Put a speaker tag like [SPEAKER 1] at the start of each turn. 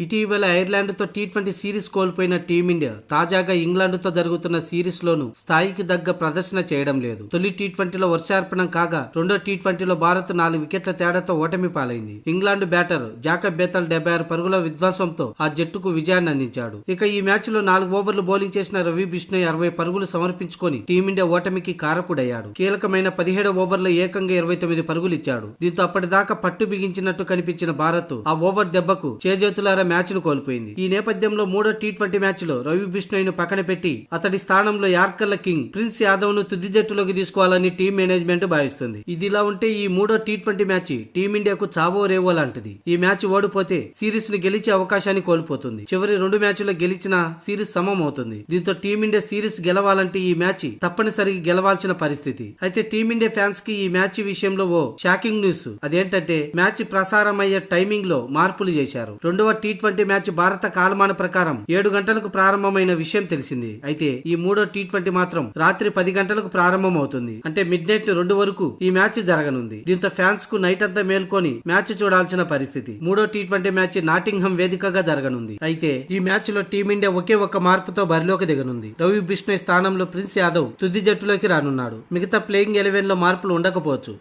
[SPEAKER 1] ఇటీవల ఐర్లాండ్తో T20 series కోల్పోయిన team India తాజాగా ఇంగ్లాండ్తో జరుగుతున్న సిరీస్ లోను స్థాయికి దగ్గ ప్రదర్శన చేయడం లేదు. తొలి టీ20లో వర్షార్పణం కాగా రెండో టీ20లో భారత్ 4 వికెట్ల తేడాతో ఓటమి పాలైంది. ఇంగ్లాండ్ బ్యాటర్ జాకబ్ బేతల్ 76 పరుగుల విధ్వంసంతో ఆ జట్టుకు విజయాన్ని అందించాడు. ఇక ఈ మ్యాచ్ లో 4 ఓవర్లు బౌలింగ్ చేసిన రవి బిష్ణోయ్ 60 పరుగులు సమర్పించుకొని టీమిండియా ఓటమికి కారకుడయ్యాడు. కీలకమైన 17వ ఓవర్లో ఏకంగా 29 పరుగులు ఇచ్చాడు. దీంతో అప్పటిదాకా పట్టు బిగించినట్టు కనిపించిన భారత్ ఆ ఓవర్ దెబ్బకు చేజేతులారా మ్యాచ్ ను కోల్పోయింది. ఈ నేపథ్యంలో మూడో టీ20 మ్యాచ్ లో రవి బిష్ణోయ్ ను పక్కన పెట్టి అతడి స్థానంలో యార్కర్ల కింగ్ ప్రిన్స్ యాదవ్ ను తుది జట్టులోకి తీసుకోవాలని టీం మేనేజ్మెంట్ భావిస్తుంది. ఇదిలా ఉంటే ఈ మూడో టీ20 మ్యాచ్ టీమిండియాకు చావో రేవో లాంటిది. ఈ మ్యాచ్ ఓడిపోతే సిరీస్ ను గెలిచే అవకాశాన్ని కోల్పోతుంది. చివరి 2 మ్యాచ్లో గెలిచినా సిరీస్ సమం అవుతుంది. దీంతో టీమిండియా సిరీస్ గెలవాలంటే ఈ మ్యాచ్ తప్పనిసరిగా గెలవాల్సిన పరిస్థితి. అయితే టీమిండియా ఫ్యాన్స్ కి ఈ మ్యాచ్ విషయంలో ఓ షాకింగ్ న్యూస్. అదేంటంటే మ్యాచ్ ప్రసారం అయ్యే టైమింగ్ లో మార్పులు చేశారు. రెండవ టీ20 మ్యాచ్ భారత కాలమాన ప్రకారం 7 గంటలకు ప్రారంభమైన విషయం తెలిసింది. అయితే ఈ మూడో టీ20 మాత్రం రాత్రి 10 గంటలకు ప్రారంభం అవుతుంది. అంటే మిడ్ నైట్ 2 వరకు ఈ మ్యాచ్ జరగనుంది. దీంతో ఫ్యాన్స్ కు నైట్ అంతా మేల్కొని మ్యాచ్ చూడాల్సిన పరిస్థితి. మూడో టీ20 మ్యాచ్ నాటింగ్హమ్ వేదికగా జరగనుంది. అయితే ఈ మ్యాచ్ లో టీమిండియా ఒకే ఒక్క మార్పుతో బరిలోకి దిగనుంది. రవి బిష్ణోయ్ స్థానంలో ప్రిన్స్ యాదవ్ తుది జట్టులోకి రానున్నాడు. మిగతా ప్లేయింగ్ 11 లో మార్పులు ఉండకపోవచ్చు.